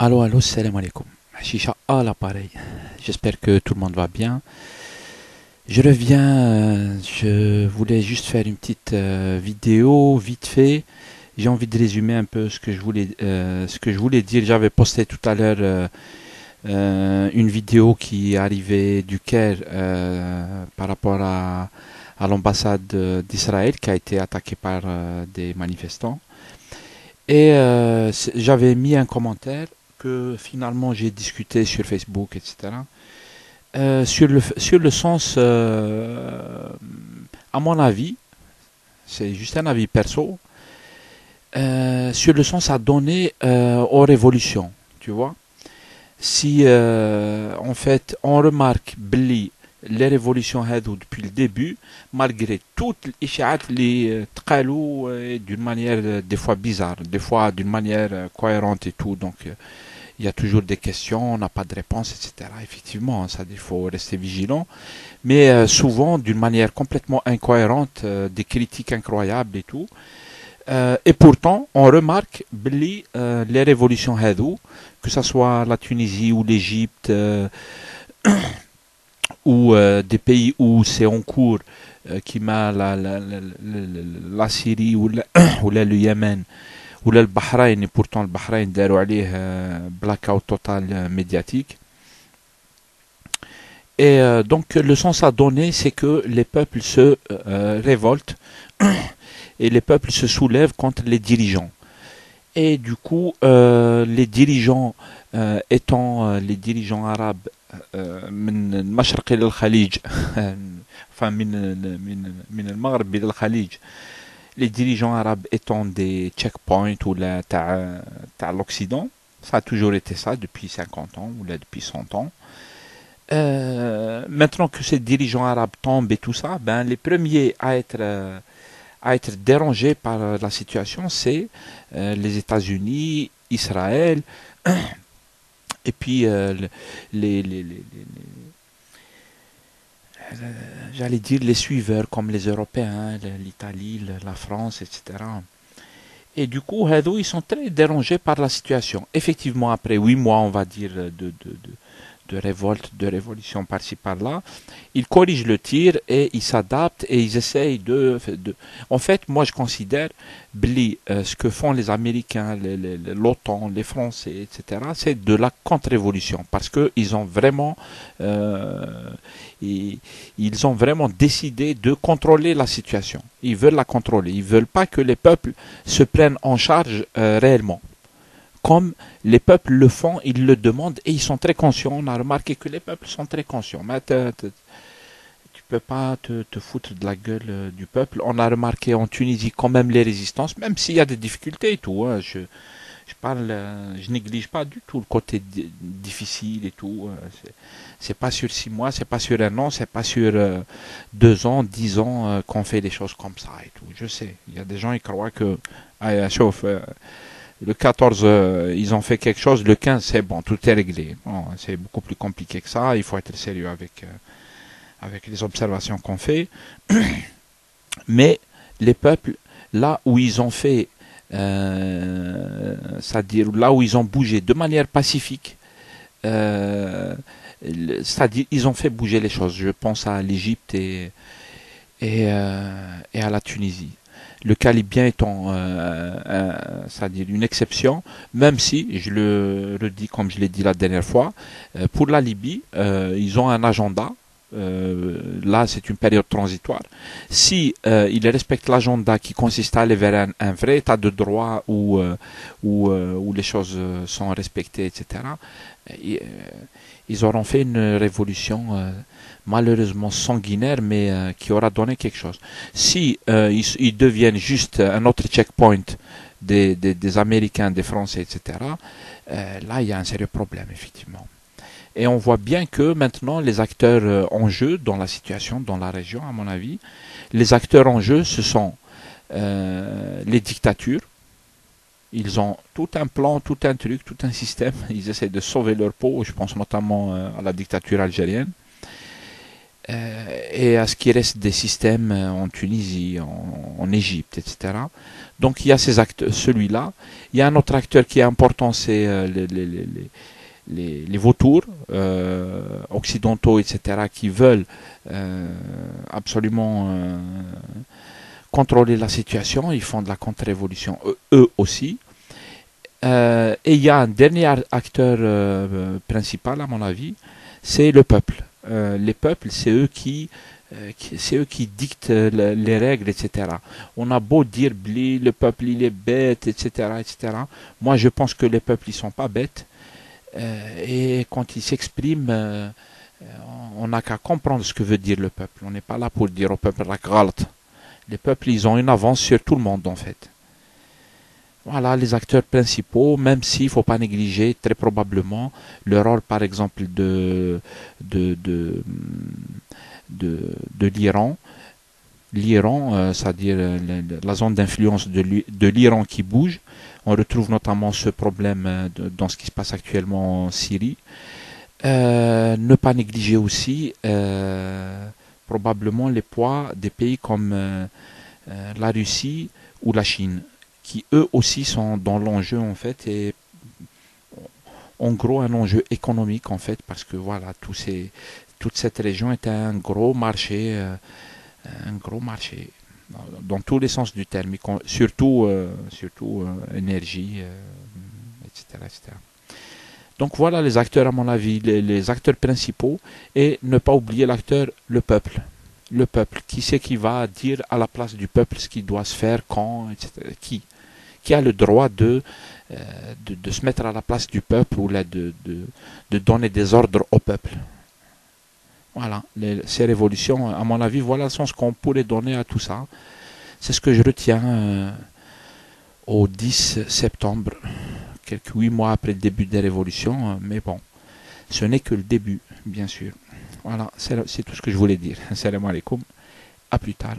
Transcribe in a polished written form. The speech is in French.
Allô, allô, salam alaikum. Chicha à l'appareil. J'espère que tout le monde va bien. Je reviens, je voulais juste faire une petite vidéo, vite fait. J'ai envie de résumer un peu ce que je voulais dire. J'avais posté tout à l'heure une vidéo qui arrivait du Caire par rapport à l'ambassade d'Israël qui a été attaquée par des manifestants. Et j'avais mis un commentaire que finalement j'ai discuté sur Facebook, etc. Sur le sens, à mon avis, c'est juste un avis perso, sur le sens à donner aux révolutions, tu vois. Si en fait on remarque Billy les révolutions هادو depuis le début, malgré toutes les isha'at les تقالوا d'une manière des fois bizarre, des fois d'une manière cohérente et tout, donc il y a toujours des questions, on n'a pas de réponse, etc. Effectivement, ça il faut rester vigilant, mais souvent d'une manière complètement incohérente, des critiques incroyables et tout. Et pourtant, on remarque Billy les révolutions هادو, que ce soit la Tunisie ou l'Égypte ou des pays où c'est en cours, qui m'a la Syrie ou le Yémen ou le Bahreïn, et pourtant le Bahreïn داروا عليه blackout total médiatique. Et donc le sens à donner, c'est que les peuples se révoltent et les peuples se soulèvent contre les dirigeants. Et du coup, les dirigeants étant les dirigeants arabes من المشرق إلى الخليج enfin من المغرب إلى الخليج, les dirigeants arabes étant des checkpoints ou تاع l'Occident, ça a toujours été ça depuis 50 ans ou là depuis 100 ans. Maintenant que ces dirigeants arabes tombent et tout ça, ben les premiers à être dérangés par la situation, c'est les États-Unis, Israël, et puis j'allais dire les suiveurs comme les Européens, l'Italie, la France, etc. Et du coup, ils sont très dérangés par la situation. Effectivement, après 8 mois, on va dire, de révolte, de révolution par-ci par-là, ils corrigent le tir et ils s'adaptent et ils essayent En fait, moi je considère, Bli, ce que font les Américains, l'OTAN, les Français, etc., c'est de la contre-révolution parce qu'ils ont vraiment, ils ont vraiment décidé de contrôler la situation. Ils veulent la contrôler. Ils veulent pas que les peuples se prennent en charge réellement comme les peuples le font, ils le demandent et ils sont très conscients. On a remarqué que les peuples sont très conscients. Mais tu peux pas te foutre de la gueule du peuple. On a remarqué en Tunisie quand même les résistances, même s'il y a des difficultés et tout. Hein. Je néglige pas du tout le côté difficile et tout. C'est pas sur 6 mois, c'est pas sur un an, c'est pas sur 2 ans, 10 ans qu'on fait des choses comme ça et tout. Je sais. Il y a des gens qui croient que chauffe. Le 14, ils ont fait quelque chose. Le 15, c'est bon, tout est réglé. Bon, c'est beaucoup plus compliqué que ça. Il faut être sérieux avec les observations qu'on fait. Mais les peuples, là où ils ont fait, c'est-à-dire là où ils ont bougé de manière pacifique, c'est-à-dire ils ont fait bouger les choses. Je pense à l'Égypte et à la Tunisie. Le cas libyen étant c'est-à-dire une exception, même si, je le redis comme je l'ai dit la dernière fois, pour la Libye, ils ont un agenda. Là, c'est une période transitoire. Si ils respectent l'agenda qui consiste à aller vers un vrai état de droit où les choses sont respectées, etc., ils, ils auront fait une révolution malheureusement sanguinaire, mais qui aura donné quelque chose. Si ils deviennent juste un autre checkpoint des Américains, des Français, etc., là, il y a un sérieux problème, effectivement. Et on voit bien que maintenant, les acteurs en jeu dans la situation, dans la région, à mon avis, les acteurs en jeu, ce sont les dictatures. Ils ont tout un plan, tout un truc, tout un système. Ils essaient de sauver leur peau. Je pense notamment à la dictature algérienne. Et à ce qui reste des systèmes en Tunisie, en Égypte, etc. Donc il y a ces acteurs, celui-là. Il y a un autre acteur qui est important, c'est les vautours occidentaux, etc., qui veulent absolument contrôler la situation. Ils font de la contre-révolution, eux aussi. Et il y a un dernier acteur principal, à mon avis, c'est le peuple. Les peuples, c'est eux qui dictent les règles, etc. On a beau dire, le peuple il est bête, etc., etc. Moi, je pense que les peuples ils sont pas bêtes. Et quand ils s'expriment, on n'a qu'à comprendre ce que veut dire le peuple. On n'est pas là pour dire au peuple la غلط. Les peuples, ils ont une avance sur tout le monde, en fait. Voilà les acteurs principaux, même s'il ne faut pas négliger très probablement le rôle, par exemple, de, de, de l'Iran. L'Iran, c'est-à-dire la zone d'influence de l'Iran qui bouge. On retrouve notamment ce problème dans ce qui se passe actuellement en Syrie. Ne pas négliger aussi probablement les poids des pays comme la Russie ou la Chine, qui eux aussi sont dans l'enjeu en fait, et en gros un enjeu économique en fait, parce que voilà, toute cette région est un gros marché dans tous les sens du terme, surtout énergie, etc., etc. Donc voilà les acteurs, à mon avis, les acteurs principaux, et ne pas oublier l'acteur, le peuple. Le peuple, qui c'est qui va dire à la place du peuple ce qui doit se faire, quand, etc. Qui a le droit de se mettre à la place du peuple, ou là, de donner des ordres au peuple. Voilà, ces révolutions, à mon avis, voilà le sens qu'on pourrait donner à tout ça. C'est ce que je retiens au 10 septembre, quelques 8 mois après le début des révolutions, mais bon, ce n'est que le début, bien sûr. Voilà, c'est tout ce que je voulais dire. Salam alaikum, à plus tard.